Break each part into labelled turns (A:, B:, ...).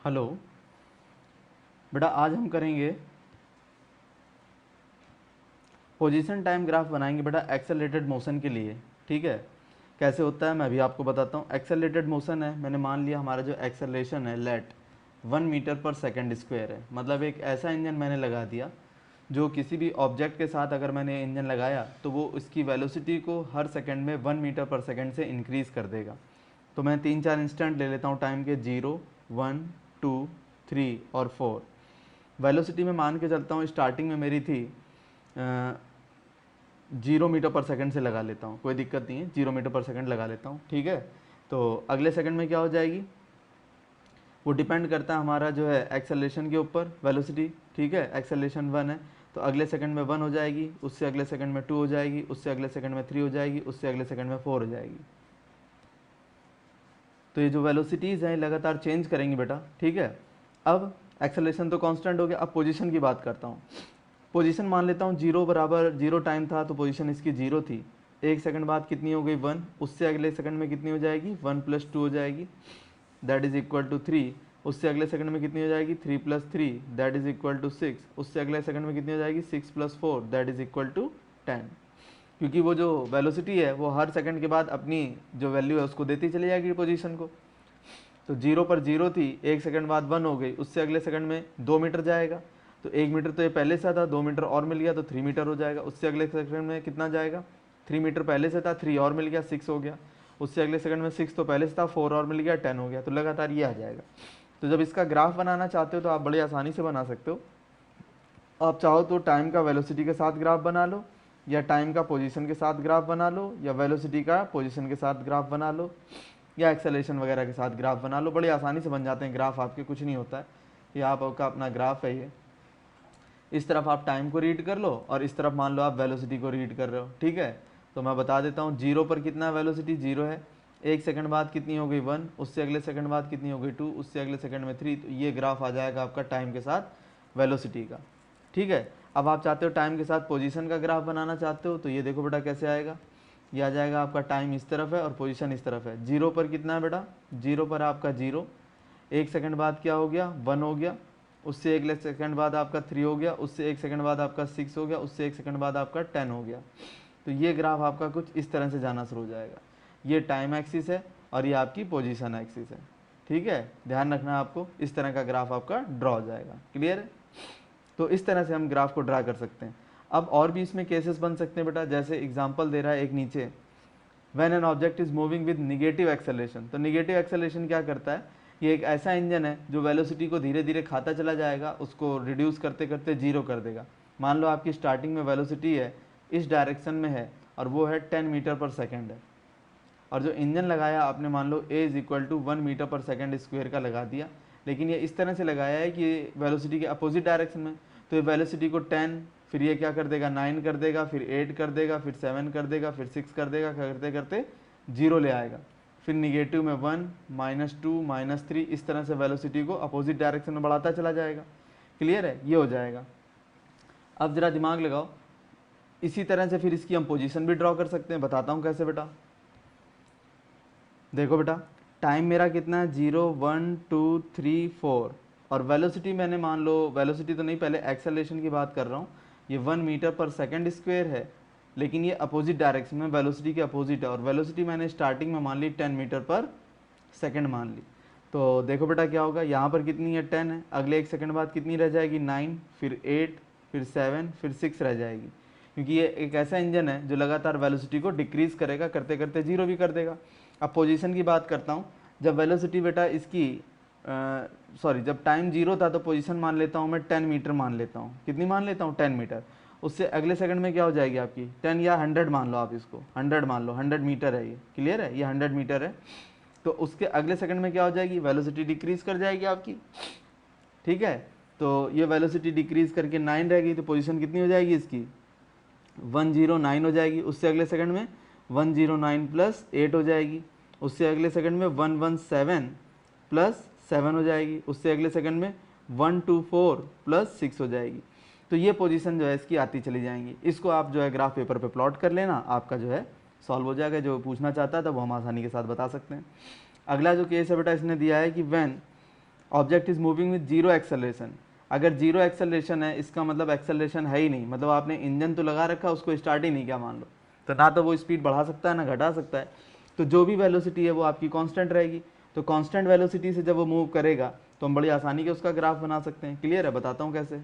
A: Hello बेटा, आज हम करेंगे पोजीशन टाइम ग्राफ बनाएंगे बेटा एक्सेलरेटेड मोशन के लिए। ठीक है, कैसे होता है मैं भी आपको बताता हूँ। एक्सेलरेटेड मोशन है, मैंने मान लिया हमारा जो एक्सेलरेशन है late 1 metre per second square है। मतलब एक ऐसा इंजन मैंने लगा दिया जो किसी भी ऑब्जेक्ट के साथ अगर मैंने इंजन लगाया तो वो उसकी वेलोसिटी को हर सेकंड में 1 मीटर पर सेकेंड से इंक्रीज़ कर देगा। तो मैं 3-4 इंस्टेंट ले लेता हूँ टाइम के, 0, 1, 2, 3 और 4। वेलोसिटी में मान के चलता हूँ, स्टार्टिंग में मेरी थी 0 मीटर पर सेकेंड से लगा लेता हूँ, कोई दिक्कत नहीं है, 0 मीटर पर सेकेंड लगा लेता हूँ। ठीक है, तो अगले सेकंड में क्या हो जाएगी, वो डिपेंड करता है हमारा जो है एक्सेलरेशन के ऊपर, वेलोसिटी। ठीक है, एक्सेलरेशन 1 है तो अगले सेकंड में 1 हो जाएगी, उससे अगले सेकंड में 2 हो जाएगी, उससे अगले सेकंड में 3 हो जाएगी, उससे अगले सेकंड में 4 हो जाएगी। तो ये जो वेलोसिटीज़ हैं लगातार चेंज करेंगी बेटा। ठीक है, अब एक्सेलरेशन तो कांस्टेंट हो गया। अब पोजीशन की बात करता हूँ। पोजीशन मान लेता हूँ 0 बराबर 0 टाइम था तो पोजीशन इसकी 0 थी। एक सेकंड बाद कितनी हो गई 1, उससे अगले सेकंड में कितनी हो जाएगी 1+2 हो जाएगी, दैट इज इक्वल टू 3। उससे अगले सेकंड में कितनी हो जाएगी 3+3, दैट इज इक्वल टू 6। उससे अगले सेकंड में कितनी हो जाएगी 6+4, दैट इज इक्वल टू 10। क्योंकि वो जो वेलोसिटी है वो हर सेकंड के बाद अपनी जो वैल्यू है उसको देती चली जाएगी पोजीशन को। तो 0 पर 0 थी, एक सेकंड बाद 1 हो गई, उससे अगले सेकंड में 2 मीटर जाएगा, तो 1 मीटर तो ये पहले से था, 2 मीटर और मिल गया तो 3 मीटर हो जाएगा। उससे अगले सेकंड में कितना जाएगा, 3 मीटर पहले से था, 3 और मिल गया 6 हो गया। उससे अगले सेकंड में 6 तो पहले से था, 4 और मिल गया 10 हो गया। तो लगातार ये आ जाएगा। तो जब इसका ग्राफ बनाना चाहते हो तो आप बड़ी आसानी से बना सकते हो। आप चाहो तो टाइम का वेलोसिटी के साथ ग्राफ बना लो, या टाइम का पोजीशन के साथ ग्राफ बना लो, या वेलोसिटी का पोजीशन के साथ ग्राफ बना लो, या एक्सेलरेशन वगैरह के साथ ग्राफ बना लो। बड़ी आसानी से बन जाते हैं ग्राफ आपके, कुछ नहीं होता है। ये आपका अपना ग्राफ है। ये इस तरफ आप टाइम को रीड कर लो और इस तरफ मान लो आप वेलोसिटी को रीड कर रहे हो। ठीक है, तो मैं बता देता हूँ। 0 पर कितना वेलोसिटी 0 है, एक सेकंड बाद कितनी हो गई 1, उससे अगले सेकंड बाद कितनी हो गई 2, उससे अगले सेकंड में 3। तो ये ग्राफ आ जाएगा आपका टाइम के साथ वेलोसिटी का। ठीक है, अब आप चाहते हो टाइम के साथ पोजीशन का ग्राफ बनाना चाहते हो तो ये देखो बेटा कैसे आएगा। ये आ जाएगा आपका टाइम इस तरफ है और पोजीशन इस तरफ है। 0 पर कितना है बेटा, 0 पर आपका 0, एक सेकंड बाद क्या हो गया 1 हो गया, उससे अगले सेकंड बाद आपका 3 हो गया, उससे एक सेकंड बाद आपका 6 हो गया, उससे एक सेकंड बाद आपका 10 हो गया। तो ये ग्राफ आपका कुछ इस तरह से जाना शुरू हो जाएगा। ये टाइम एक्सिस है और ये आपकी पोजीशन एक्सिस है। ठीक है, ध्यान रखना आपको, इस तरह का ग्राफ आपका ड्रॉ हो जाएगा। क्लियर है? तो इस तरह से हम ग्राफ को ड्रा कर सकते हैं। अब और भी इसमें केसेस बन सकते हैं बेटा, जैसे एग्जांपल दे रहा है एक नीचे, when an object is moving with negative acceleration. तो निगेटिव एक्सेलरेशन क्या करता है, ये एक ऐसा इंजन है जो वेलोसिटी को धीरे धीरे खाता चला जाएगा, उसको रिड्यूस करते करते जीरो कर देगा। मान लो आपकी स्टार्टिंग में वेलोसिटी है इस डायरेक्शन में है और वो है 10 मीटर पर सेकेंड है, और जो इंजन लगाया आपने मान लो ए is equal to 1 metre per second square का लगा दिया, लेकिन ये इस तरह से लगाया है कि वेलोसिटी के अपोजिट डायरेक्शन में। तो ये वेलोसिटी को 10, फिर ये क्या कर देगा 9 कर देगा, फिर 8 कर देगा, फिर 7 कर देगा, फिर 6 कर देगा, करते करते 0 ले आएगा। फिर निगेटिव में 1, -2, -3, इस तरह से वेलोसिटी को अपोजिट डायरेक्शन में बढ़ाता चला जाएगा। क्लियर है? ये हो जाएगा। अब जरा दिमाग लगाओ, इसी तरह से फिर इसकी हम पोजीशन भी ड्रॉ कर सकते हैं। बताता हूँ कैसे बेटा। देखो बेटा, टाइम मेरा कितना है 0, 1, 2, 3, 4, और वेलोसिटी मैंने मान लो, वेलोसिटी तो नहीं, पहले एक्सेलरेशन की बात कर रहा हूँ। ये 1 मीटर पर सेकेंड स्क्वायर है, लेकिन ये अपोजिट डायरेक्शन में वेलोसिटी के अपोजिट है, और वेलोसिटी मैंने स्टार्टिंग में मान ली 10 मीटर पर सेकेंड मान ली। तो देखो बेटा क्या होगा, यहाँ पर कितनी है 10 है, अगले एक सेकंड बाद कितनी रह जाएगी 9, फिर 8, फिर 7, फिर 6 रह जाएगी। क्योंकि ये एक ऐसा इंजन है जो लगातार वेलोसिटी को डिक्रीज करेगा, करते करते जीरो भी कर देगा। अब पोजीशन की बात करता हूँ। जब वेलोसिटी बेटा इसकी सॉरी, जब टाइम 0 था तो पोजीशन मान लेता हूँ मैं 10 मीटर मान लेता हूँ। कितनी मान लेता हूँ 10 मीटर। उससे अगले सेकंड में क्या हो जाएगी आपकी 10 या 100 मान लो, आप इसको 100 मान लो, 100 मीटर है ये। क्लियर है? ये 100 मीटर है। तो उसके अगले सेकंड में क्या हो जाएगी, वेलोसिटी डिक्रीज कर जाएगी आपकी। ठीक है, तो ये वेलोसिटी डिक्रीज करके 9 रहेगी, तो पोजीशन कितनी हो जाएगी इसकी 109 हो जाएगी। उससे अगले सेकंड में 109 प्लस 8 हो जाएगी। उससे अगले सेकंड में 117 प्लस 7 हो जाएगी। उससे अगले सेकंड में 124 प्लस 6 हो जाएगी। तो ये पोजीशन जो है इसकी आती चली जाएंगी। इसको आप जो है ग्राफ पेपर पे प्लॉट कर लेना, आपका जो है सॉल्व हो जाएगा। जो पूछना चाहता था वो हम आसानी के साथ बता सकते हैं। अगला जो केस है बेटा, इसने दिया है कि when object is moving with zero acceleration. अगर जीरो एक्सेलरेशन है इसका मतलब एक्सेलरेशन है ही नहीं, मतलब आपने इंजन तो लगा रखा उसको स्टार्ट ही नहीं किया मान लो, तो ना तो वो स्पीड बढ़ा सकता है ना घटा सकता है, तो जो भी वेलोसिटी है वो आपकी कांस्टेंट रहेगी। तो कांस्टेंट वेलोसिटी से जब वो मूव करेगा तो हम बड़ी आसानी के उसका ग्राफ बना सकते हैं। क्लियर है? बताता हूँ कैसे।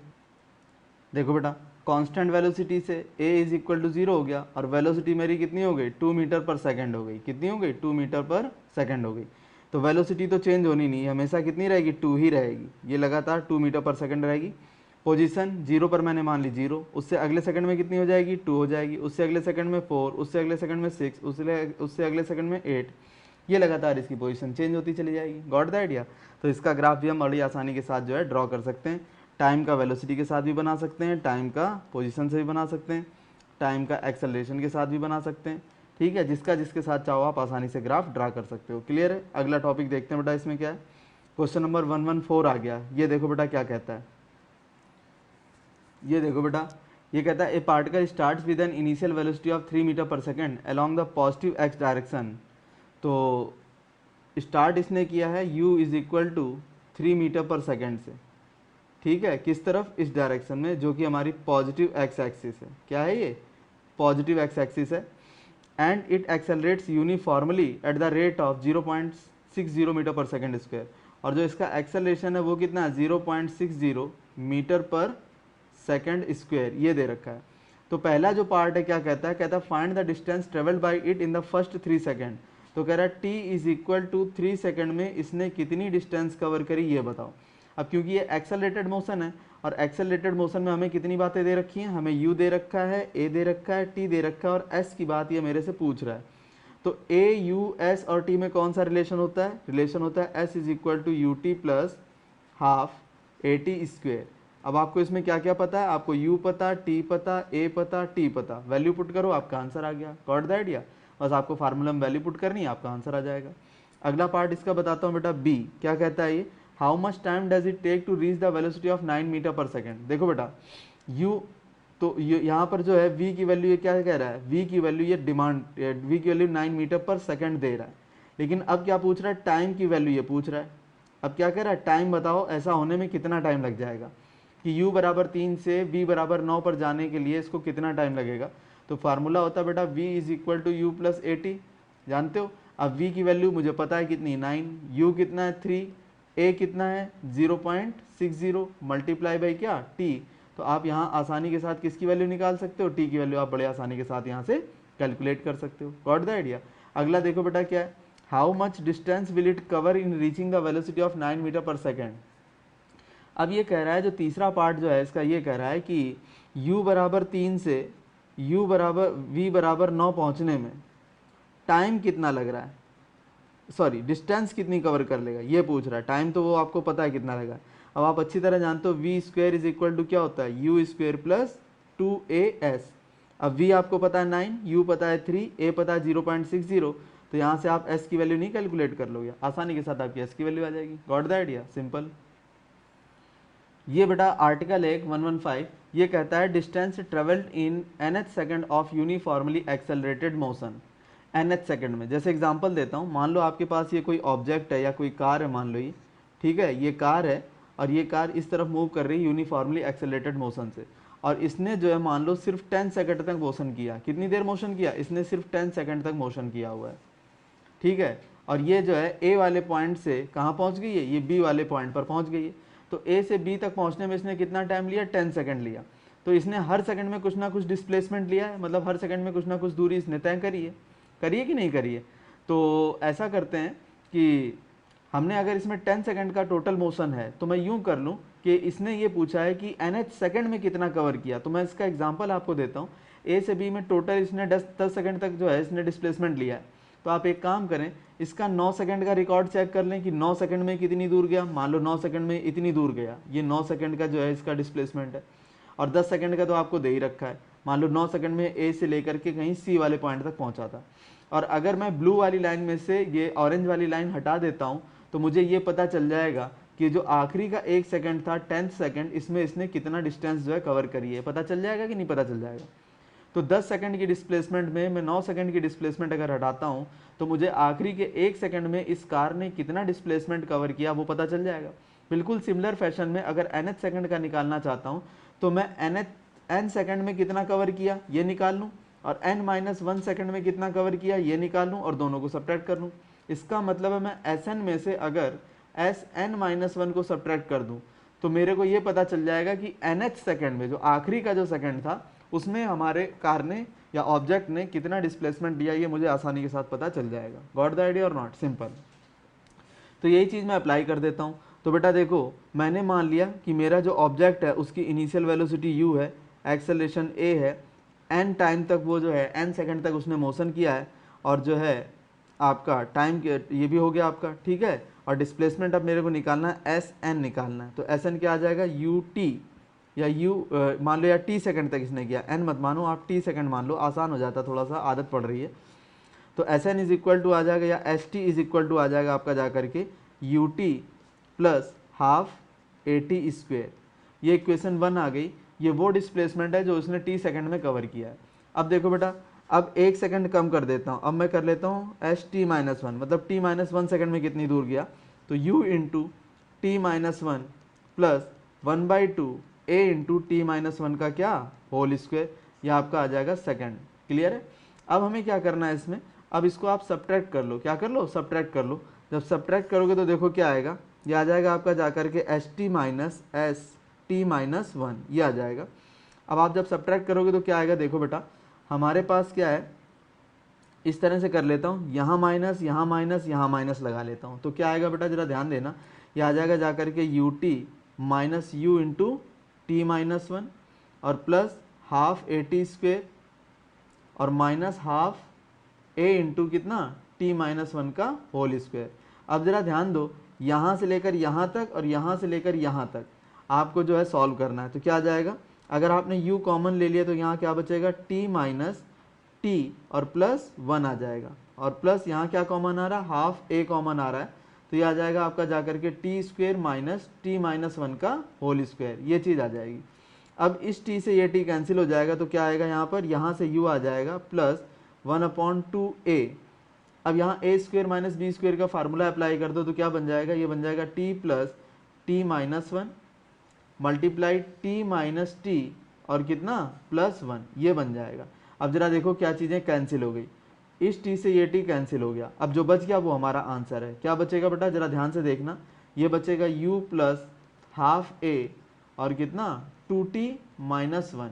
A: देखो बेटा, कांस्टेंट वेलोसिटी से a इज इक्वल टू 0 हो गया और वेलोसिटी मेरी कितनी हो गई 2 मीटर पर सेकंड हो गई। कितनी हो गई? 2 मीटर पर सेकंड हो गई। तो वेलोसिटी तो चेंज होनी नहीं, हमेशा कितनी रहेगी 2 ही रहेगी, ये लगातार 2 मीटर पर सेकंड रहेगी। पोजीशन 0 पर मैंने मान ली 0, उससे अगले सेकंड में कितनी हो जाएगी 2 हो जाएगी, उससे अगले सेकंड में 4, उससे अगले सेकंड में 6, उससे अगले सेकंड में 8, ये लगातार इसकी पोजीशन चेंज होती चली जाएगी। Got the idea? तो इसका ग्राफ भी हम बड़ी आसानी के साथ जो है ड्रॉ कर सकते हैं। टाइम का वेलोसिटी के साथ भी बना सकते हैं, टाइम का पोजीशन से भी बना सकते हैं, टाइम का एक्सेलरेशन के साथ भी बना सकते हैं। ठीक है, जिसका जिसके साथ चाहो आप आसानी से ग्राफ ड्रा कर सकते हो। क्लियर है? अगला टॉपिक देखते हैं बेटा, इसमें क्या है। क्वेश्चन नंबर 114 आ गया। ये देखो बेटा क्या कहता है, ये देखो बेटा, ये कहता है a particle starts with an initial velocity of 3 metre per second along the positive x direction. तो स्टार्ट इसने किया है u is equal to 3 metre per second से। ठीक है, किस तरफ? इस डायरेक्शन में, जो कि हमारी पॉजिटिव एक्स एक्सिस है। क्या है ये? पॉजिटिव एक्स एक्सिस है। And it accelerates uniformly at the rate of 0.60 metre per second square. और जो इसका एक्सेलरेशन है वो कितना है 0.60 मीटर पर सेकेंड स्क्वायर, ये दे रखा है। तो पहला जो पार्ट है क्या कहता है, कहता है find the distance travelled by it in the first 3 second. तो कह रहा है t is equal to 3 second में इसने कितनी डिस्टेंस कवर करी ये बताओ। अब क्योंकि ये एक्सेलरेटेड मोशन है और एक्सेलरेटेड मोशन में हमें कितनी बातें दे रखी हैं, हमें u दे रखा है, a दे रखा है, t दे रखा है और s की बात ये मेरे से पूछ रहा है। तो a u s और t में कौन सा रिलेशन होता है? रिलेशन होता है s is equal to u t plus half a t square. अब आपको इसमें क्या क्या पता है? आपको u पता, t पता, a पता, t पता, वैल्यू पुट करो आपका आंसर आ गया। Got the idea? बस आपको फार्मूला में वैल्यू पुट करनी है, आपका आंसर आ जाएगा। अगला पार्ट इसका बताता हूँ बेटा, बी क्या कहता है ये, how much time does it take to reach the velocity of 9 metre per second. देखो बेटा u, तो यहाँ पर जो है v की वैल्यू ये क्या कह रहा है, v की वैल्यू ये डिमांड, v की वैल्यू 9 मीटर पर सेकेंड दे रहा है, लेकिन अब क्या पूछ रहा है, टाइम की वैल्यू ये पूछ रहा है। अब क्या कह रहा है, टाइम बताओ ऐसा होने में कितना टाइम लग जाएगा, कि u बराबर 3 से v बराबर 9 पर जाने के लिए इसको कितना टाइम लगेगा। तो फार्मूला होता है बेटा v is equal to u plus a t, जानते हो। अब v की वैल्यू मुझे पता है कितनी 9, u कितना है 3, a कितना है 0.60 मल्टीप्लाई बाई क्या t। तो आप यहाँ आसानी के साथ किसकी वैल्यू निकाल सकते हो, t की वैल्यू आप बड़े आसानी के साथ यहाँ से कैलकुलेट कर सकते हो। Got the idea? अगला देखो बेटा क्या है, how much distance will it cover in reaching the velocity of 9 metre per second. अब ये कह रहा है, जो तीसरा पार्ट जो है इसका, ये कह रहा है कि u बराबर 3 से u बराबर v बराबर 9 पहुंचने में टाइम कितना लग रहा है, सॉरी डिस्टेंस कितनी कवर कर लेगा ये पूछ रहा है। टाइम तो वो आपको पता है कितना लगा। अब आप अच्छी तरह जानते हो v square is equal to क्या होता है, u स्क्वायर प्लस 2as। अब v आपको पता है 9, u पता है 3, a पता है 0.60, तो यहाँ से आप s की वैल्यू नहीं कैलकुलेट कर लोगे, आसानी के साथ आपकी s की वैल्यू आ जाएगी। Got the idea? सिंपल। ये बेटा आर्टिकल 115 ये कहता है distance travelled in nth second of uniformly accelerated motion. nth second में, जैसे एग्जांपल देता हूँ, मान लो आपके पास ये कोई ऑब्जेक्ट है या कोई कार है, मान लो ये, ठीक है, ये कार है और ये कार इस तरफ मूव कर रही है यूनिफॉर्मली एक्सेलरेटेड मोशन से, और इसने जो है मान लो सिर्फ 10 सेकंड तक मोशन किया। कितनी देर मोशन किया? इसने सिर्फ 10 सेकंड तक मोशन किया हुआ है, ठीक है। और ये जो है ए वाले पॉइंट से कहाँ पहुँच गई है, ये बी वाले पॉइंट पर पहुँच गई है। तो ए से बी तक पहुंचने में इसने कितना टाइम लिया, 10 सेकंड लिया। तो इसने हर सेकंड में कुछ ना कुछ डिस्प्लेसमेंट लिया है, मतलब हर सेकंड में कुछ ना कुछ दूरी इसने तय करी है कि नहीं करी है। तो ऐसा करते हैं कि हमने अगर इसमें 10 सेकंड का टोटल मोशन है, तो मैं यूं कर लूं कि इसने ये पूछा है कि nth सेकंड में कितना कवर किया। तो मैं इसका एग्जांपल आपको देता हूं, ए से बी में टोटल इसने 10 सेकंड तक जो है इसने डिस्प्लेसमेंट लिया है। तो आप एक काम करें, इसका 9 सेकंड का रिकॉर्ड चेक कर लें कि 9 सेकंड में कितनी दूर गया। मान लो 9 सेकंड में इतनी दूर गया, ये 9 सेकंड का जो है इसका डिस्प्लेसमेंट है, और 10 सेकंड का तो आपको दे ही रखा है। मान लो 9 सेकंड में ए से लेकर के कहीं सी वाले पॉइंट तक पहुंचा था, और अगर मैं ब्लू वाली लाइन में से ये ऑरेंज वाली लाइन हटा देता हूं, तो मुझे ये पता चल जाएगा कि जो आखिरी का 1 सेकंड था 10th सेकंड, इसमें इसने कितना डिस्टेंस जो है कवर करी है। पता चल जाएगा कि नहीं पता चल जाएगा? तो 10 सेकंड की डिस्प्लेसमेंट में मैं 9 सेकंड की डिस्प्लेसमेंट अगर हटाता हूँ तो मुझे आखिरी के 1 सेकंड में इस कार ने कितना डिस्प्लेसमेंट कवर किया वो पता चल जाएगा। बिल्कुल सिमिलर फैशन में अगर nth सेकंड का निकालना चाहता हूँ तो मैं n सेकंड में कितना कवर किया ये निकाल लूँ, और n-1 सेकंड में कितना कवर किया ये निकाल लूँ, और दोनों को सब्ट्रैक्ट कर लूँ। इसका मतलब है मैं Sn में से अगर Sn-1 को सब्ट्रैक्ट कर दूँ तो मेरे को ये पता चल जाएगा कि nth सेकंड में जो आखिरी का जो सेकंड था उसमें हमारे कार ने या ऑब्जेक्ट ने कितना डिस्प्लेसमेंट दिया, ये मुझे आसानी के साथ पता चल जाएगा। गॉट द आइडिया और नॉट? सिंपल। तो यही चीज़ मैं अप्लाई कर देता हूँ। तो बेटा देखो, मैंने मान लिया कि मेरा जो ऑब्जेक्ट है उसकी इनिशियल वेलोसिटी u है, एक्सेलरेशन a है, n टाइम तक वो जो है n सेकंड तक उसने मोशन किया है, और जो है आपका टाइम ये भी हो गया आपका, ठीक है। और डिस्प्लेसमेंट अब मेरे को निकालना है Sn निकालना है। तो Sn क्या आ जाएगा, ut या u मान लो या t सेकंड तक इसने किया, n मत मानो आप, t सेकंड मान लो, आसान हो जाता, थोड़ा सा आदत पड़ रही है। तो Sn इज इक्वल टू आ जाएगा या st इज इक्वल टू आ जाएगा आपका जा करके ut plus half at square. ये इक्वेशन 1 आ गई। ये वो डिस्प्लेसमेंट है जो उसने t सेकंड में कवर किया है। अब देखो बेटा, अब 1 सेकंड कम कर देता हूँ, अब मैं कर लेता हूँ st-1, मतलब t-1 सेकंड में कितनी दूर गया, तो u into t-1 plus 1/2 a into t-1 का क्या होल स्क्वेयर, यह आपका आ जाएगा सेकंड। क्लियर है? अब हमें क्या करना है इसमें, अब इसको आप सब्ट्रैक्ट कर लो। क्या कर लो? सब्ट्रैक्ट कर लो। जब सब्ट्रैक्ट करोगे तो देखो क्या आएगा, ये आ जाएगा आपका जाकर के st-1 ये आ जाएगा। अब आप जब सब्ट्रैक्ट करोगे तो क्या आएगा, देखो बेटा हमारे पास क्या है, इस तरह से कर लेता हूँ, यहाँ माइनस यहाँ माइनस यहाँ माइनस लगा लेता हूँ। तो क्या आएगा बेटा, जरा ध्यान देना, ये आ जाएगा जाकर के ut minus u into t-1 और प्लस हाफ at स्क्वेयर और माइनस हाफ a इंटू कितना t-1 का होल स्क्वेयर। अब जरा ध्यान दो, यहाँ से लेकर यहाँ तक और यहाँ से लेकर यहाँ तक आपको जो है सॉल्व करना है। तो क्या आ जाएगा, अगर आपने u कॉमन ले लिया तो यहाँ क्या बचेगा, t माइनस t और प्लस 1 आ जाएगा, और प्लस यहाँ क्या कॉमन आ रहा है, हाफ a कॉमन आ रहा है। तो ये आ जाएगा आपका जाकर के t स्क्वेयर माइनस t-1 का होल स्क्वेयर, ये चीज़ आ जाएगी। अब इस t से ये t कैंसिल हो जाएगा, तो क्या आएगा यहाँ पर, यहाँ से u आ जाएगा प्लस 1/2a। अब यहाँ a square minus b square का फार्मूला अप्लाई कर दो तो क्या बन जाएगा, ये बन जाएगा t plus t-1 multiply t minus t और कितना प्लस 1, ये बन जाएगा। अब जरा देखो क्या चीज़ें कैंसिल हो गई, इस t से ये t कैंसिल हो गया। अब जो बच गया वो हमारा आंसर है। क्या बचेगा बेटा, जरा ध्यान से देखना, ये बचेगा u प्लस हाफ a और कितना 2t माइनस 1।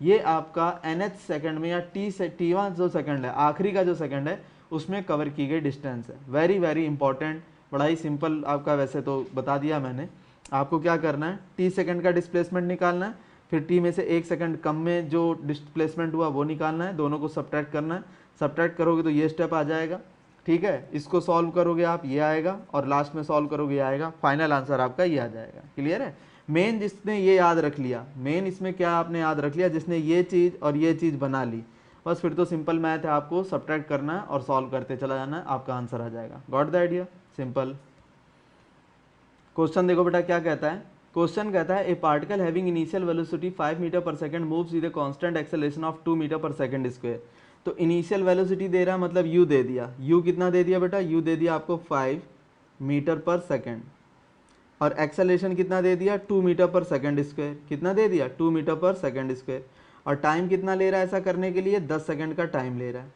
A: ये आपका nth सेकंड में या t1 जो सेकंड है, आखिरी का जो सेकंड है उसमें कवर की गई डिस्टेंस है। वेरी वेरी इंपॉर्टेंट, बड़ा ही सिंपल आपका, वैसे तो बता दिया मैंने। आपको क्या करना है, t सेकंड का डिस्प्लेसमेंट निकालना है, फिर t में से 1 सेकंड कम में जो डिस्प्लेसमेंट हुआ वो निकालना है, दोनों को सब्ट्रैक्ट करना है। सब्ट्रैक्ट करोगे तो ये स्टेप आ जाएगा, ठीक है। इसको सॉल्व करोगे आप, ये आएगा, और लास्ट में सॉल्व करोगे ये आएगा। फाइनल आंसर आपका ये आ जाएगा। क्लियर है? मेन जिसने ये याद रख लिया, मेन इसमें क्या आपने याद रख लिया, जिसने ये चीज़ और ये चीज़ बना ली, बस फिर तो सिंपल मैथ है, आपको सब्ट्रैक्ट करना है और सॉल्व करते चला जाना है, आपका आंसर आ जाएगा। Got the idea? Simple. Question देखो बेटा क्या कहता है, क्वेश्चन कहता है a particle having initial velocity 5 metre per second moves with a constant acceleration of 2 metre per second square. तो इनिशियल वेलोसिटी दे रहा है, मतलब u दे दिया, u कितना दे दिया बेटा, u दे दिया आपको 5 मीटर पर सेकंड, और एक्सेलरेशन कितना दे दिया, 2 मीटर पर सेकंड स्क्वायर। कितना दे दिया, 2 मीटर पर सेकंड स्क्वायर। और टाइम कितना ले रहा है ऐसा करने के लिए, 10 सेकंड का टाइम ले रहा है।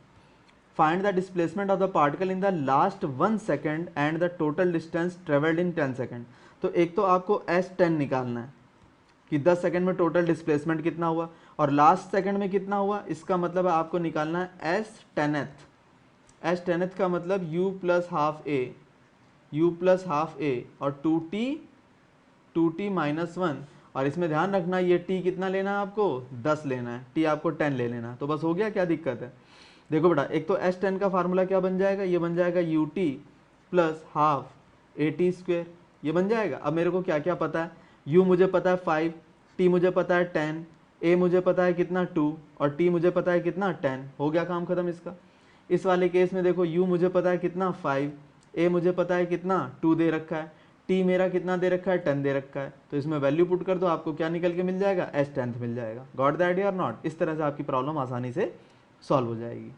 A: Find the displacement of the particle in the last 1 second and the total distance travelled in 10 second. तो एक तो आपको S10 निकालना है कि 10 सेकंड में टोटल डिस्प्लेसमेंट कितना हुआ, और लास्ट सेकंड में कितना हुआ, इसका मतलब है आपको निकालना है S10th। S10th का मतलब u प्लस हाफ a और 2t माइनस 1, और इसमें ध्यान रखना ये t कितना लेना है आपको, 10 लेना है, t आपको 10 ले लेना है। तो बस हो गया, क्या दिक्कत है। देखो बेटा, एक तो S10 का फार्मूला क्या बन जाएगा, ये बन जाएगा ut plus half at square, ये बन जाएगा। अब मेरे को क्या क्या पता है, u मुझे पता है 5, t मुझे पता है 10, a मुझे पता है कितना 2 और t मुझे पता है कितना 10। हो गया काम खत्म इसका। इस वाले केस में देखो u मुझे पता है कितना 5, a मुझे पता है कितना 2 दे रखा है, टी मेरा कितना दे रखा है, 10 दे रखा है, तो इसमें वैल्यू पुट कर दो, आपको क्या निकल के मिल जाएगा, एस 10th मिल जाएगा। गॉट द आइडिया और नॉट? इस तरह से आपकी प्रॉब्लम आसानी से सॉल्व हो जाएगी।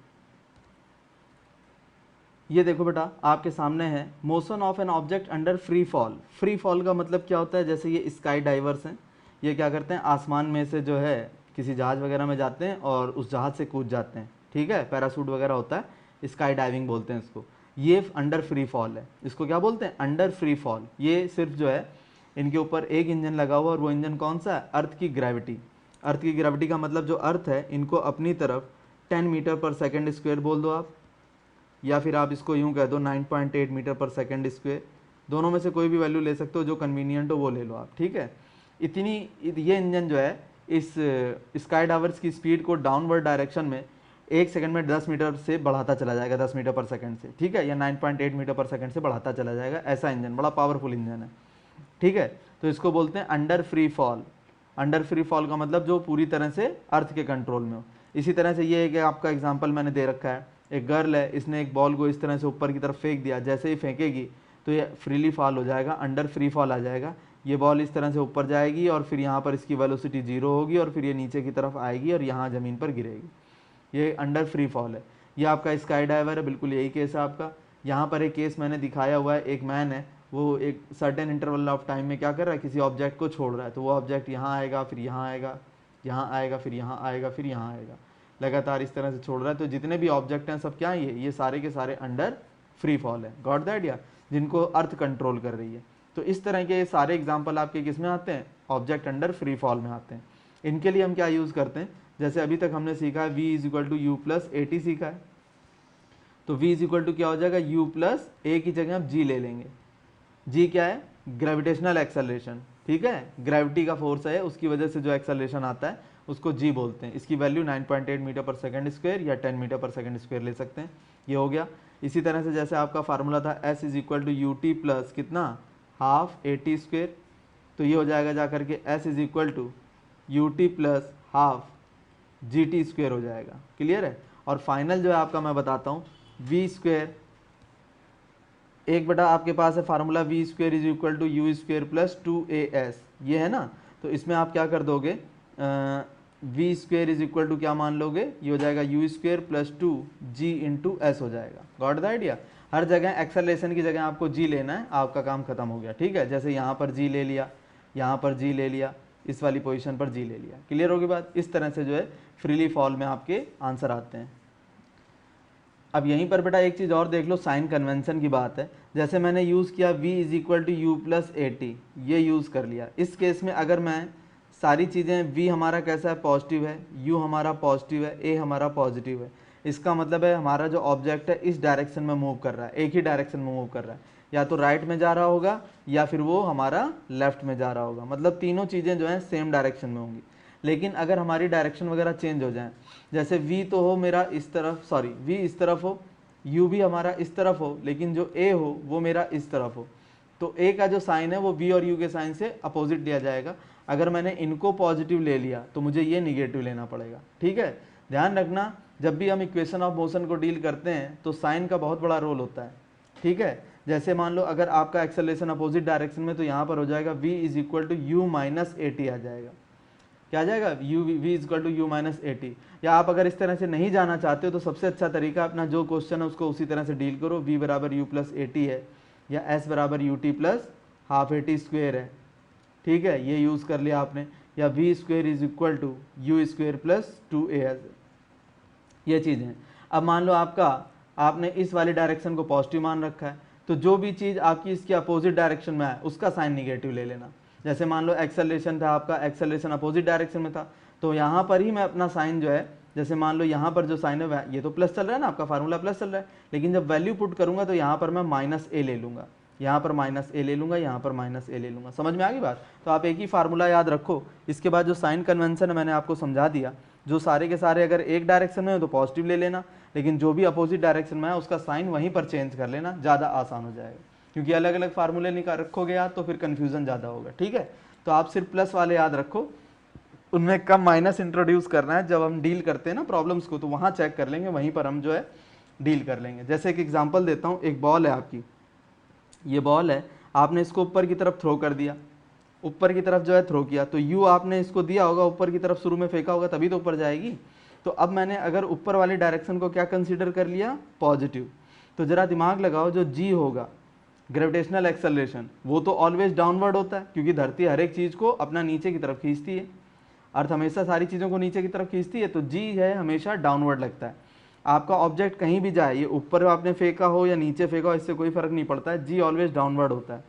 A: ये देखो बेटा आपके सामने है motion of an object under free fall. Free fall का मतलब क्या होता है, जैसे ये स्काई डाइवर्स हैं, ये क्या करते हैं, आसमान में से जो है किसी जहाज़ वगैरह में जाते हैं और उस जहाज़ से कूद जाते हैं, ठीक है, पैरासूट वगैरह होता है, स्काई डाइविंग बोलते हैं इसको। ये अंडर फ्री फॉल है, इसको क्या बोलते हैं, अंडर फ्री फॉल। ये सिर्फ जो है इनके ऊपर एक इंजन लगा हुआ, और वो इंजन कौन सा है, अर्थ की ग्रेविटी। अर्थ की ग्रेविटी का मतलब जो अर्थ है इनको अपनी तरफ 10 मीटर पर सेकेंड स्क्वायर बोल दो आप, या फिर आप इसको यूँ कह दो 9.8 मीटर पर सेकेंड स्क्वायर, दोनों में से कोई भी वैल्यू ले सकते हो, जो कन्वीनियंट हो वो ले लो आप, ठीक है। इतनी ये इंजन जो है इस स्काई डाइवर्स की स्पीड को डाउनवर्ड डायरेक्शन में 1 सेकंड में 10 मीटर से बढ़ाता चला जाएगा, 10 मीटर पर सेकंड से, ठीक है, या 9.8 मीटर पर सेकंड से बढ़ाता चला जाएगा। ऐसा इंजन बड़ा पावरफुल इंजन है, ठीक है। तो इसको बोलते हैं under free fall. Under free fall का मतलब जो पूरी तरह से अर्थ के कंट्रोल में हो। इसी तरह से ये एक आपका एग्जाम्पल मैंने दे रखा है, एक गर्ल है, इसने एक बॉल को इस तरह से ऊपर की तरफ फेंक दिया, जैसे ही फेंकेगी तो ये फ्रीली फॉल हो जाएगा, अंडर फ्री फॉल आ जाएगा। ये बॉल इस तरह से ऊपर जाएगी और फिर यहाँ पर इसकी वेलोसिटी 0 होगी और फिर ये नीचे की तरफ आएगी और यहाँ ज़मीन पर गिरेगी। ये अंडर फ्री फॉल है। ये आपका स्काई डाइवर है, बिल्कुल यही केस है आपका। यहाँ पर एक केस मैंने दिखाया हुआ है, एक मैन है, वो एक सर्टेन इंटरवल ऑफ टाइम में क्या कर रहा है, किसी ऑब्जेक्ट को छोड़ रहा है, तो वो ऑब्जेक्ट यहाँ आएगा, फिर यहाँ आएगा, यहाँ आएगा, फिर यहाँ आएगा, फिर यहाँ आएगा, लगातार इस तरह से छोड़ रहा है। तो जितने भी ऑब्जेक्ट हैं सब क्या है, ये सारे के सारे अंडर फ्री फॉल है। Got the idea? जिनको अर्थ कंट्रोल कर रही है। तो इस तरह के सारे एग्जाम्पल आपके किस में आते हैं, ऑब्जेक्ट अंडर फ्री फॉल में आते हैं। इनके लिए हम क्या यूज़ करते हैं, जैसे अभी तक हमने सीखा है v is equal to u plus a t सीखा है, तो v इज इक्वल टू क्या हो जाएगा, u प्लस ए की जगह हम g ले लेंगे। g क्या है, ग्रेविटेशनल एक्सेलरेशन, ठीक है, ग्रेविटी का फोर्स है, उसकी वजह से जो एक्सेलरेशन आता है उसको g बोलते हैं। इसकी value 9.8 metre per second square या 10 मीटर पर सेकंड स्क्वायर ले सकते हैं। ये हो गया। इसी तरह से जैसे आपका फार्मूला था s is equal to u t plus कितना, हाफ ए टी स्क्वायर, तो ये हो जाएगा जा करके s is equal to u t plus half g t square हो जाएगा। क्लियर है? और फाइनल जो है आपका मैं बताता हूँ, वी स्क्वायर, एक बटा आपके पास है formula v square is equal to u square plus 2as, ये है ना। तो इसमें आप क्या कर दोगे, v square is equal to क्या मान लोगे, ये हो जाएगा u square plus 2g into s हो जाएगा। Got the idea? हर जगह एक्सेलरेशन की जगह आपको g लेना है, आपका काम खत्म हो गया, ठीक है। जैसे यहाँ पर g ले लिया, यहाँ पर g ले लिया, इस वाली पोजीशन पर g ले लिया। क्लियर होगी बात? इस तरह से जो है फ्रीली फॉल में आपके आंसर आते हैं। अब यहीं पर बेटा एक चीज़ और देख लो, साइन कन्वेंशन की बात है। जैसे मैंने यूज़ किया v is equal to u plus a t, ये यूज़ कर लिया। इस केस में अगर मैं सारी चीज़ें, v हमारा कैसा है, पॉजिटिव है, u हमारा पॉजिटिव है, a हमारा पॉजिटिव है, इसका मतलब है हमारा जो ऑब्जेक्ट है इस डायरेक्शन में मूव कर रहा है, एक ही डायरेक्शन में मूव कर रहा है, या तो राइट में जा रहा होगा या फिर वो हमारा लेफ्ट में जा रहा होगा। मतलब तीनों चीज़ें जो हैं सेम डायरेक्शन में होंगी। लेकिन अगर हमारी डायरेक्शन वगैरह चेंज हो जाए, जैसे v तो हो मेरा इस तरफ, सॉरी v इस तरफ हो, u भी हमारा इस तरफ हो, लेकिन जो a हो वो मेरा इस तरफ हो, तो a का जो साइन है वो v और u के साइन से अपोजिट लिया जाएगा। अगर मैंने इनको पॉजिटिव ले लिया तो मुझे ये निगेटिव लेना पड़ेगा, ठीक है। ध्यान रखना, जब भी हम इक्वेशन ऑफ मोशन को डील करते हैं तो साइन का बहुत बड़ा रोल होता है, ठीक है। जैसे मान लो अगर आपका एक्सेलरेशन अपोजिट डायरेक्शन में, तो यहाँ पर हो जाएगा v is equal to u minus a t आ जाएगा। क्या आ जाएगा, v is equal to u minus a t. या आप अगर इस तरह से नहीं जाना चाहते हो तो सबसे अच्छा तरीका, अपना जो क्वेश्चन है उसको उसी तरह से डील करो। v बराबर यू प्लस ए टी है, या s बराबर u t plus half a t square है, ठीक है, ये यूज़ कर लिया आपने। या v square is equal to u square plus 2as, ये चीज़ें। अब मान लो आपने इस वाली डायरेक्शन को पॉजिटिव मान रखा है, तो जो भी चीज़ आपकी इसके अपोजिट डायरेक्शन में है उसका साइन निगेटिव ले लेना। जैसे मान लो एक्सेलरेशन था आपका, एक्सेलरेशन अपोजिट डायरेक्शन में था, तो यहाँ पर ही मैं अपना साइन जो है, जैसे मान लो यहाँ पर जो साइन है ये तो प्लस चल रहा है ना, आपका फार्मूला प्लस चल रहा है, लेकिन जब वैल्यू पुट करूँगा तो यहाँ पर मैं माइनस ए ले लूँगा, यहाँ पर माइनस ए ले लूँगा, यहाँ पर माइनस ए ले लूँगा। समझ में आ गई बात? तो आप एक ही फार्मूला याद रखो। इसके बाद जो साइन कन्वेंशन है मैंने आपको समझा दिया, जो सारे के सारे अगर एक डायरेक्शन में हो तो पॉजिटिव ले लेना, लेकिन जो भी अपोजिट डायरेक्शन में है उसका साइन वहीं पर चेंज कर लेना, ज़्यादा आसान हो जाएगा। क्योंकि अलग अलग फार्मूले निकाल रखोगे याद तो फिर कन्फ्यूज़न ज़्यादा होगा, ठीक है। तो आप सिर्फ प्लस वाले याद रखो, उनमें कम माइनस इंट्रोड्यूस करना है। जब हम डील करते हैं ना प्रॉब्लम्स को, तो वहाँ चेक कर लेंगे, वहीं पर हम जो है डील कर लेंगे। जैसे एक एग्जांपल देता हूँ, एक बॉल है आपकी, ये बॉल है, आपने इसको ऊपर की तरफ थ्रो कर दिया, ऊपर की तरफ जो है थ्रो किया, तो u आपने इसको दिया होगा ऊपर की तरफ, शुरू में फेंका होगा तभी तो ऊपर जाएगी। तो अब मैंने अगर ऊपर वाली डायरेक्शन को क्या कंसीडर कर लिया, पॉजिटिव, तो जरा दिमाग लगाओ, जो g होगा ग्रेविटेशनल एक्सेलरेशन वो तो ऑलवेज डाउनवर्ड होता है, क्योंकि धरती हर एक चीज़ को अपना नीचे की तरफ खींचती है, अर्थ हमेशा सारी चीज़ों को नीचे की तरफ खींचती है, तो g है हमेशा डाउनवर्ड लगता है। आपका ऑब्जेक्ट कहीं भी जाए, ये ऊपर आपने फेंका हो या नीचे फेंका हो, इससे कोई फर्क नहीं पड़ता है, g ऑलवेज डाउनवर्ड होता है,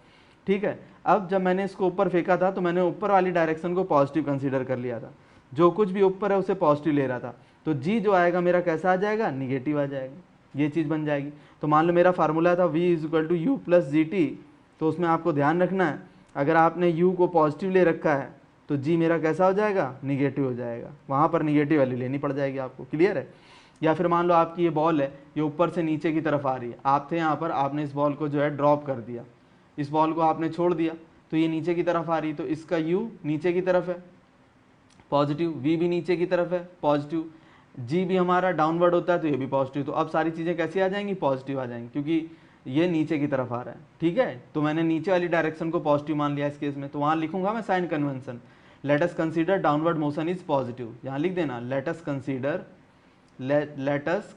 A: ठीक है। अब जब मैंने इसको ऊपर फेंका था तो मैंने ऊपर वाली डायरेक्शन को पॉजिटिव कंसीडर कर लिया था, जो कुछ भी ऊपर है उसे पॉजिटिव ले रहा था, तो g जो आएगा मेरा कैसा आ जाएगा, निगेटिव आ जाएगा, ये चीज़ बन जाएगी। तो मान लो मेरा फार्मूला था v is to u plus g t, तो उसमें आपको ध्यान रखना है, अगर आपने u को पॉजिटिव ले रखा है तो g मेरा कैसा हो जाएगा, निगेटिव हो जाएगा, वहाँ पर निगेटिव वैल्यू लेनी पड़ जाएगी आपको, क्लियर है। या फिर मान लो आपकी ये बॉल है, ये ऊपर से नीचे की तरफ आ रही है, आप थे यहाँ पर, आपने इस बॉल को जो है ड्रॉप कर दिया, इस बॉल को आपने छोड़ दिया, तो ये नीचे की तरफ आ रही है, तो इसका u नीचे की तरफ है पॉजिटिव, v भी नीचे की तरफ है पॉजिटिव, g भी हमारा डाउनवर्ड होता है तो ये भी पॉजिटिव, तो अब सारी चीज़ें कैसी आ जाएंगी, पॉजिटिव आ जाएंगी, क्योंकि ये नीचे की तरफ आ रहा है, ठीक है। तो मैंने नीचे वाली डायरेक्शन को पॉजिटिव मान लिया इस केस में, तो वहाँ लिखूंगा मैं sign convention, let us consider downward motion is positive, यहाँ लिख देना लेट अस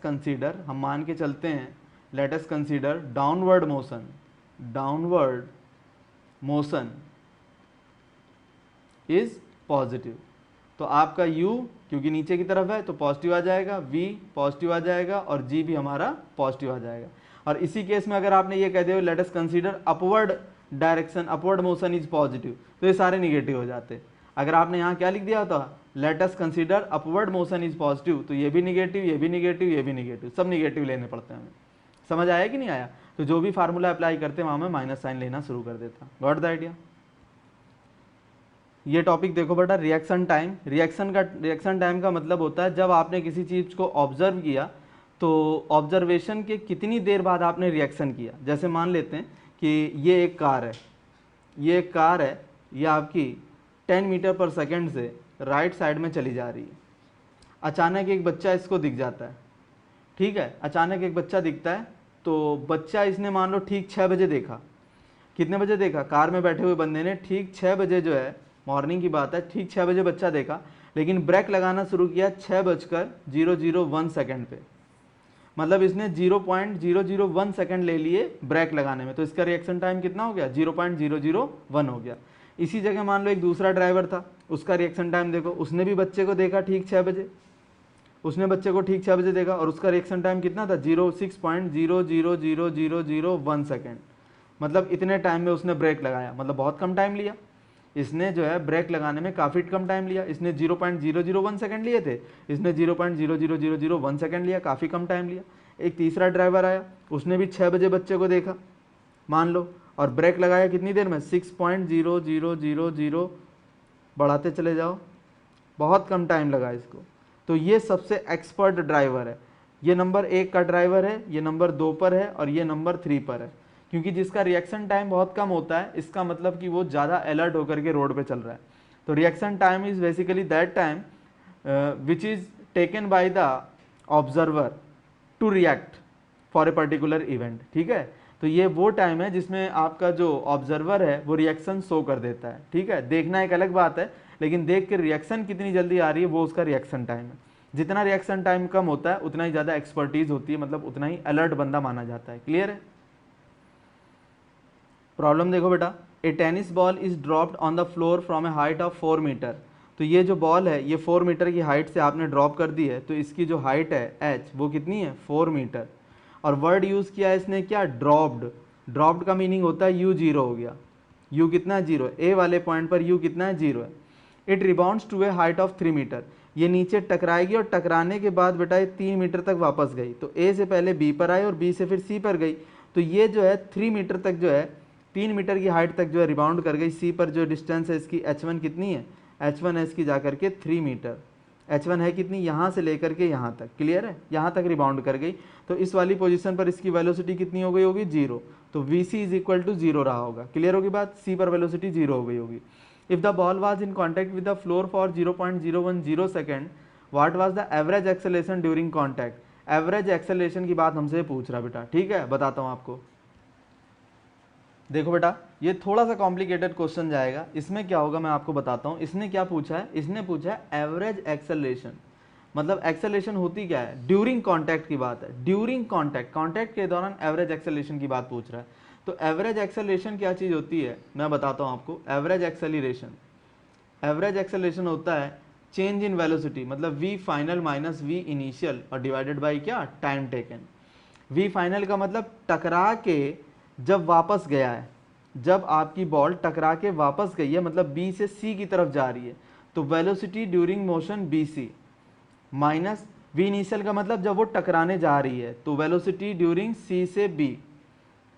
A: कंसीडर, हम मान के चलते हैं, late us consider downward motion is positive, तो आपका u क्योंकि नीचे की तरफ है तो पॉजिटिव आ जाएगा, v पॉजिटिव आ जाएगा और g भी हमारा पॉजिटिव आ जाएगा। और इसी केस में अगर आपने ये कह दिया late us consider upward direction, upward motion is positive, तो ये सारे निगेटिव हो जाते। अगर आपने यहाँ क्या लिख दिया था, late us consider upward motion is positive, तो ये भी निगेटिव, ये भी निगेटिव, ये भी निगेटिव, सब निगेटिव लेने पड़ते हैं हमें। समझ आया कि नहीं आया? तो जो भी फार्मूला अप्लाई करते हैं वहाँ मैं माइनस साइन लेना शुरू कर देता। Got the idea? ये टॉपिक देखो बेटा, रिएक्शन टाइम। रिएक्शन टाइम का मतलब होता है जब आपने किसी चीज़ को ऑब्जर्व किया तो ऑब्जर्वेशन के कितनी देर बाद आपने रिएक्शन किया। जैसे मान लेते हैं कि ये एक कार है, ये आपकी 10 मीटर पर सेकंड से राइट साइड में चली जा रही है। अचानक एक बच्चा इसको दिख जाता है, ठीक है, अचानक एक बच्चा दिखता है, तो बच्चा इसने मान लो ठीक 6 बजे देखा। कितने बजे देखा? कार में बैठे हुए बंदे ने ठीक 6 बजे जो है, मॉर्निंग की बात है, ठीक 6 बजे बच्चा देखा, लेकिन ब्रेक लगाना शुरू किया 6:001 सेकंड पे। मतलब इसने 0.001 सेकंड ले लिए ब्रेक लगाने में, तो इसका रिएक्शन टाइम कितना हो गया? 0.001 हो गया। इसी जगह मान लो एक दूसरा ड्राइवर था, उसका रिएक्शन टाइम देखो, उसने भी बच्चे को देखा ठीक 6 बजे, उसने बच्चे को ठीक 6 बजे देखा और उसका रिएक्शन टाइम कितना था? 6.0000001 सेकेंड। मतलब इतने टाइम में उसने ब्रेक लगाया, मतलब बहुत कम टाइम लिया इसने, जो है ब्रेक लगाने में काफ़ी कम टाइम लिया। इसने 0.001 सेकंड लिए थे, इसने 0.00001 सेकंड लिया, काफ़ी कम टाइम लिया। एक तीसरा ड्राइवर आया, उसने भी 6 बजे बच्चे को देखा मान लो, और ब्रेक लगाया कितनी देर में? 6.0000, बढ़ाते चले जाओ, बहुत कम टाइम लगा इसको। तो ये सबसे एक्सपर्ट ड्राइवर है, ये नंबर 1 का ड्राइवर है, ये नंबर 2 पर है और ये नंबर 3 पर है। क्योंकि जिसका रिएक्शन टाइम बहुत कम होता है, इसका मतलब कि वो ज़्यादा अलर्ट होकर के रोड पे चल रहा है। तो reaction time is basically that time which is taken by the observer to react for a particular event, ठीक है। तो ये वो टाइम है जिसमें आपका जो ऑब्जर्वर है वो रिएक्शन शो कर देता है, ठीक है। देखना एक अलग बात है, लेकिन देख के रिएक्शन कितनी जल्दी आ रही है वो उसका रिएक्शन टाइम है। जितना रिएक्शन टाइम कम होता है उतना ही ज़्यादा एक्सपर्टीज होती है, मतलब उतना ही अलर्ट बंदा माना जाता है। क्लियर है? प्रॉब्लम देखो बेटा, a tennis ball is dropped on the floor from a height of 4 metre. तो ये जो बॉल है ये 4 मीटर की हाइट से आपने ड्रॉप कर दी है, तो इसकी जो हाइट है h वो कितनी है? 4 मीटर। और वर्ड यूज़ किया है इसने क्या? ड्रॉप्ड। ड्रॉप्ड का मीनिंग होता है u 0 हो गया। u कितना है? 0। a वाले पॉइंट पर u कितना है? 0 है। It rebounds to a height of 3 metre. ये नीचे टकराएगी और टकराने के बाद बेटा ये 3 मीटर तक वापस गई, तो a से पहले b पर आई और b से फिर c पर गई, तो ये जो है 3 मीटर तक जो है, 3 मीटर की हाइट तक जो है रिबाउंड कर गई। c पर जो डिस्टेंस है इसकी h1 कितनी है? h1 है इसकी जाकर के 3 मीटर। h1 है कितनी? यहाँ से लेकर के यहाँ तक। क्लियर है? यहाँ तक रिबाउंड कर गई, तो इस वाली पोजीशन पर इसकी वेलोसिटी कितनी हो गई होगी? 0। तो vc इज इक्वल टू 0 रहा होगा। क्लियर होगी बात? c पर वेलोसिटी 0 हो गई होगी। If the ball was in contact with the floor for 0.010 second, what was the average acceleration during contact? Average acceleration की बात हमसे पूछ रहा बेटा, ठीक है, बताता हूँ आपको। देखो बेटा, ये थोड़ा सा कॉम्प्लिकेटेड क्वेश्चन जाएगा। इसमें क्या होगा मैं आपको बताता हूँ। इसने क्या पूछा है, इसने पूछा है एवरेज एक्सेलरेशन, मतलब एक्सेलरेशन होती क्या है, ड्यूरिंग कॉन्टैक्ट की बात है, ड्यूरिंग कॉन्टैक्ट, कॉन्टैक्ट के दौरान एवरेज एक्सेलरेशन की बात पूछ रहा है। तो एवरेज एक्सेलरेशन क्या चीज़ होती है मैं बताता हूँ आपको। एवरेज एक्सेलरेशन होता है चेंज इन वेलोसिटी, मतलब v final minus v initial और डिवाइडेड बाई क्या, टाइम टेकन। वी फाइनल का मतलब टकरा के जब वापस गया है, जब आपकी बॉल टकरा के वापस गई है, मतलब बी से सी की तरफ जा रही है, तो velocity during motion b c, minus v initial का मतलब जब वो टकराने जा रही है, तो वेलोसिटी ड्यूरिंग सी से बी,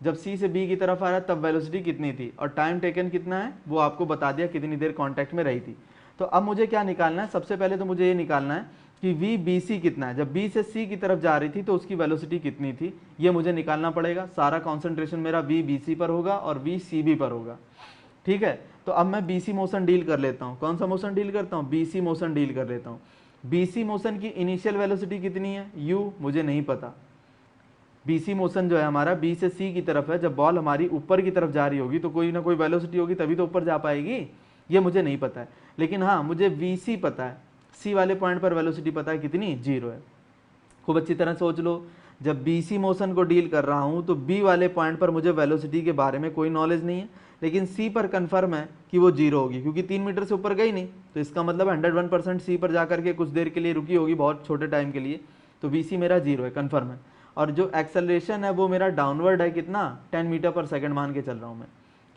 A: जब सी से बी की तरफ आ रहा है तब वेलोसिटी कितनी थी, और टाइम टेकन कितना है वो आपको बता दिया, कितनी देर कांटेक्ट में रही थी। तो अब मुझे क्या निकालना है, सबसे पहले तो मुझे ये निकालना है कि वी बी सी कितना है, जब बी से सी की तरफ जा रही थी तो उसकी वेलोसिटी कितनी थी, ये मुझे निकालना पड़ेगा। सारा कॉन्सेंट्रेशन मेरा वी बी सी पर होगा और वी सी बी पर होगा, ठीक है। तो अब मैं बी सी मोशन डील कर लेता हूँ। कौन सा मोशन डील करता हूँ, बी सी मोशन डील कर लेता हूँ। बी सी मोशन की इनिशियल वेलोसिटी कितनी है, यू, मुझे नहीं पता। बीसी मोशन जो है हमारा बी से सी की तरफ है, जब बॉल हमारी ऊपर की तरफ जा रही होगी तो कोई ना कोई वेलोसिटी होगी तभी तो ऊपर जा पाएगी, ये मुझे नहीं पता है। लेकिन हाँ मुझे वी सी पता है, सी वाले पॉइंट पर वेलोसिटी पता है कितनी, 0 है। खूब अच्छी तरह सोच लो, जब बी सी मोशन को डील कर रहा हूँ तो बी वाले पॉइंट पर मुझे वेलोसिटी के बारे में कोई नॉलेज नहीं है, लेकिन सी पर कन्फर्म है कि वो 0 होगी, क्योंकि 3 मीटर से ऊपर गई नहीं, तो इसका मतलब 101% सी पर जाकर के कुछ देर के लिए रुकी होगी, बहुत छोटे टाइम के लिए, तो बी सी मेरा 0 है, कन्फर्म है। और जो एक्सेलरेशन है वो मेरा डाउनवर्ड है, कितना, 10 मीटर पर सेकंड मान के चल रहा हूँ मैं।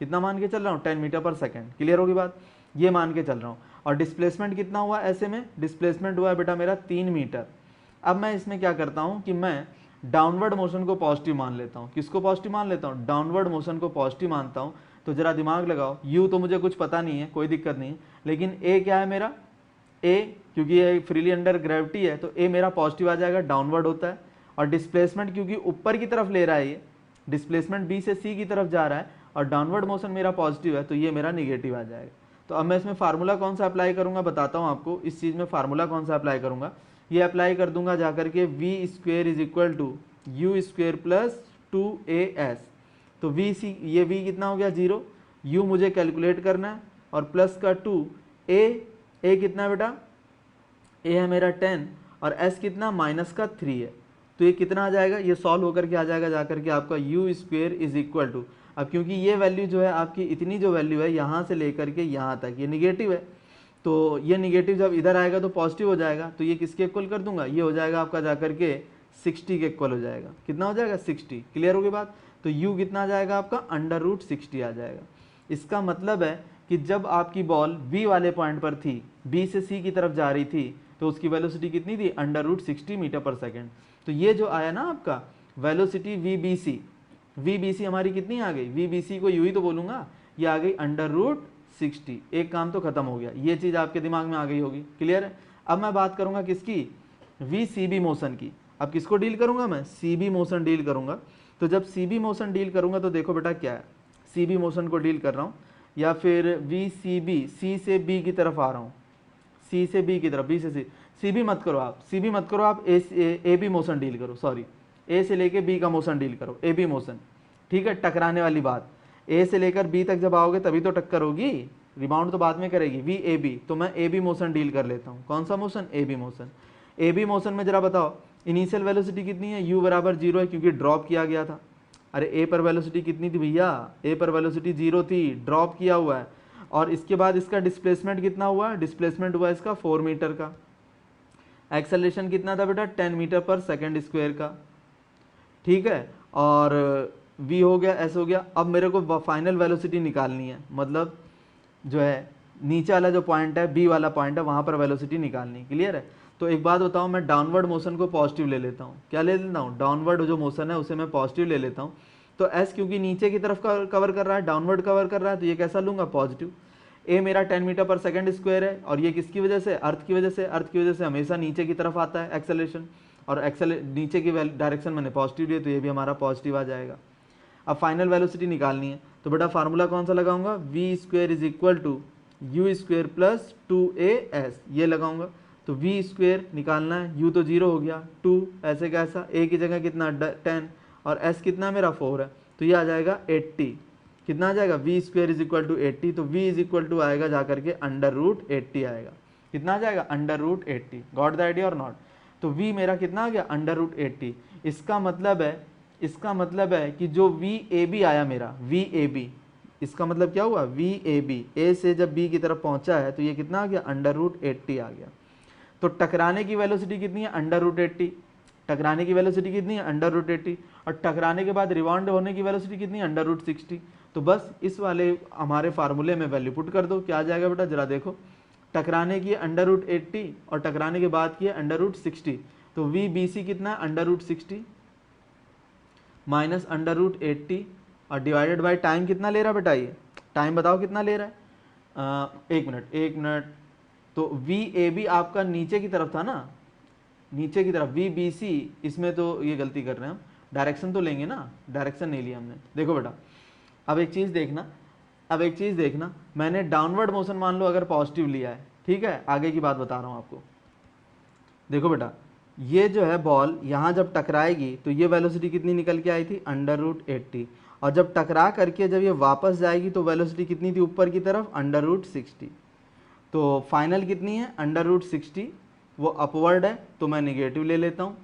A: कितना मान के चल रहा हूँ, 10 मीटर पर सेकंड। क्लियर होगी बात, ये मान के चल रहा हूँ। और डिस्प्लेसमेंट कितना हुआ, ऐसे में डिस्प्लेसमेंट हुआ है बेटा मेरा 3 मीटर। अब मैं इसमें क्या करता हूँ कि मैं डाउनवर्ड मोशन को पॉजिटिव मान लेता हूँ। किसको पॉजिटिव मान लेता हूँ, डाउनवर्ड मोशन को पॉजिटिव मानता हूँ। तो जरा दिमाग लगाओ, यू तो मुझे कुछ पता नहीं है, कोई दिक्कत नहीं है, लेकिन ए क्या है मेरा, ए क्योंकि ये फ्रीली अंडर ग्रेविटी है तो ए मेरा पॉजिटिव आ जाएगा, डाउनवर्ड होता है। और डिस्प्लेसमेंट क्योंकि ऊपर की तरफ ले रहा है, ये डिस्प्लेसमेंट बी से सी की तरफ जा रहा है और डाउनवर्ड मोशन मेरा पॉजिटिव है, तो ये मेरा निगेटिव आ जाएगा। तो अब मैं इसमें फार्मूला कौन सा अप्लाई करूंगा, बताता हूँ आपको। इस चीज़ में फार्मूला कौन सा अप्लाई करूंगा, ये अप्लाई कर दूंगा जाकर के v square is equal to u square plus 2as। तो वी सी, ये वी कितना हो गया 0, यू मुझे कैलकुलेट करना है, और प्लस का 2 ए कितना है बेटा, ए है मेरा 10 और एस कितना, माइनस का 3 है। तो ये कितना आ जाएगा, ये सॉल्व होकर के आ जाएगा जाकर के आपका u square is equal to, अब क्योंकि ये वैल्यू जो है आपकी, इतनी जो वैल्यू है यहाँ से लेकर के यहाँ तक ये निगेटिव है, तो ये निगेटिव जब इधर आएगा तो पॉजिटिव हो जाएगा, तो ये किसके इक्वल कर दूंगा, ये हो जाएगा आपका जाकर के 60 के इक्वल हो जाएगा। कितना हो जाएगा, 60। क्लियर होगी बात। तो u कितना आ जाएगा आपका, √60 आ जाएगा। इसका मतलब है कि जब आपकी बॉल b वाले पॉइंट पर थी, b से c की तरफ जा रही थी, तो उसकी वेलोसिटी कितनी थी, √60 मीटर पर सेकेंड। तो ये जो आया ना आपका वेलोसिटी वी बी सी हमारी कितनी आ गई, वी बी सी को यू ही तो बोलूंगा, ये आ गई √60। एक काम तो खत्म हो गया, ये चीज़ आपके दिमाग में आ गई होगी। क्लियर है। अब मैं बात करूंगा किसकी, वी सी बी मोशन की। अब किसको डील करूंगा मैं, सी बी मोशन डील करूंगा। तो जब सी बी मोशन डील करूंगा तो देखो बेटा क्या है, सी बी मोशन को डील कर रहा हूँ, या फिर वी सी बी, सी से बी की तरफ आ रहा हूँ, सी से बी की तरफ, बी से सी बी मत करो आप, सी बी मत करो आप, ए बी मोशन डील करो, सॉरी, ए से लेके बी का मोशन डील करो, ए बी मोशन, ठीक है, टकराने वाली बात। ए से लेकर बी तक जब आओगे तभी तो टक्कर होगी, रिबाउंड तो बाद में करेगी, वी ए बी। तो मैं ए बी मोशन डील कर लेता हूँ। कौन सा motion, a b motion. A b motion में जरा बताओ इनिशियल वेलोसिटी कितनी है, u बराबर 0 है क्योंकि ड्रॉप किया गया था। अरे ए पर वेलोसिटी कितनी थी भैया, ए पर वेलोसिटी 0 थी, ड्रॉप किया हुआ है। और इसके बाद इसका डिस्प्लेसमेंट कितना हुआ, डिस्प्लेसमेंट हुआ इसका 4 मीटर का। एक्सेलरेशन कितना था बेटा, 10 मीटर पर सेकेंड स्क्वायर का, ठीक है। और v हो गया, s हो गया। अब मेरे को फाइनल वेलोसिटी निकालनी है, मतलब जो है नीचे वाला जो पॉइंट है, b वाला पॉइंट है, वहाँ पर वेलोसिटी निकालनी। क्लियर है। तो एक बात बताओ, मैं डाउनवर्ड मोशन को पॉजिटिव ले लेता हूँ। क्या ले लेता हूँ, डाउनवर्ड जो मोशन है उसे मैं पॉजिटिव ले लेता हूँ। तो s क्योंकि नीचे की तरफ कवर कर रहा है, डाउनवर्ड कवर कर रहा है, तो ये कैसा लूँगा, पॉजिटिव। a मेरा 10 मीटर पर सेकेंड स्क्वायर है, और ये किसकी वजह से, अर्थ की वजह से। अर्थ की वजह से हमेशा नीचे की तरफ आता है एक्सेलरेशन, और नीचे की डायरेक्शन मैंने पॉजिटिव लिया, तो ये भी हमारा पॉजिटिव आ जाएगा। अब फाइनल वेलोसिटी निकालनी है, तो बेटा फार्मूला कौन सा लगाऊंगा, v square is equal to u square plus 2as, ये लगाऊंगा। तो वी स्क्वेयर निकालना है, u तो 0 हो गया, 2 ऐसे कैसा, a की जगह कितना 10 और s कितना मेरा 4 है, तो ये आ जाएगा 80। कितना आ जाएगा, v square is equal to 80, तो वी इज इक्वल टू आएगा जा करके √80 आएगा। कितना आ जाएगा, √80। गॉट द आइडिया और नॉट। तो v मेरा कितना आ गया, √80। इसका मतलब है कि जो VAB आया मेरा, VAB, इसका मतलब क्या हुआ, VAB A से जब B की तरफ पहुंचा है तो ये कितना आ गया, √80 आ गया। तो टकराने की वेलोसिटी कितनी है, √80। टकराने की वेलोसिटी कितनी है, √80। और टकराने के बाद रिबाउंड होने की वेलोसिटी कितनी है, √60। तो बस इस वाले हमारे फार्मूले में वैल्यू पुट कर दो, क्या आ जाएगा बेटा, जरा देखो। टकराने की है √80 और टकराने के बाद की है √60, तो VBC कितना है, √60 माइनस √80 और डिवाइडेड बाई टाइम कितना ले रहा है बेटा, ये टाइम बताओ कितना ले रहा है, एक मिनट। तो VAB आपका नीचे की तरफ था ना, नीचे की तरफ, VBC, इसमें तो ये गलती कर रहे हैं हम, डायरेक्शन तो लेंगे ना, डायरेक्शन नहीं लिया हमने। देखो बेटा अब एक चीज़ देखना, मैंने डाउनवर्ड मोशन मान लो अगर पॉजिटिव लिया है, ठीक है, आगे की बात बता रहा हूँ आपको। देखो बेटा ये जो है बॉल यहाँ जब टकराएगी तो ये वेलोसिटी कितनी निकल के आई थी, √80, और जब टकरा करके जब ये वापस जाएगी तो वेलोसिटी कितनी थी ऊपर की तरफ, √60। तो फाइनल कितनी है, √60, वो अपवर्ड है तो मैं निगेटिव ले लेता हूँ,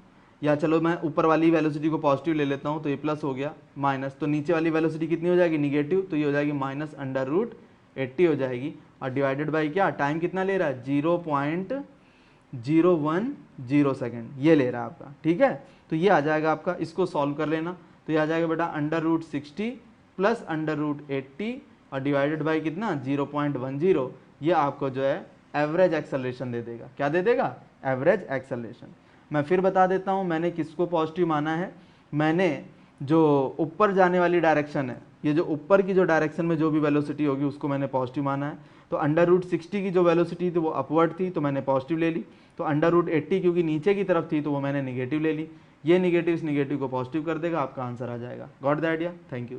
A: या चलो मैं ऊपर वाली वेलोसिटी को पॉजिटिव ले लेता हूँ, तो ये प्लस हो गया, माइनस, तो नीचे वाली वेलोसिटी कितनी हो जाएगी, निगेटिव, तो ये हो जाएगी माइनस √80 हो जाएगी, और डिवाइडेड बाई क्या, टाइम कितना ले रहा है, 0.010 सेकेंड ये ले रहा है आपका, ठीक है। तो ये आ जाएगा आपका, इसको सॉल्व कर लेना, तो ये आ जाएगा बेटा √60 प्लस √80 और डिवाइडेड बाई कितना, 0.10, ये आपको जो है एवरेज एक्सेलरेशन दे देगा। क्या दे देगा, एवरेज एक्सेलरेशन। मैं फिर बता देता हूँ मैंने किसको पॉजिटिव माना है, मैंने जो ऊपर जाने वाली डायरेक्शन है, ये जो ऊपर की जो डायरेक्शन में जो भी वेलोसिटी होगी उसको मैंने पॉजिटिव माना है। तो √60 की जो वेलोसिटी थी वो अपवर्ड थी तो मैंने पॉजिटिव ले ली, तो √80 क्योंकि नीचे की तरफ थी तो वो मैंने निगेटिव ले ली। ये निगेटिव इस निगेटिव को पॉजिटिव कर देगा, आपका आंसर आ जाएगा। Got the idea, thank you.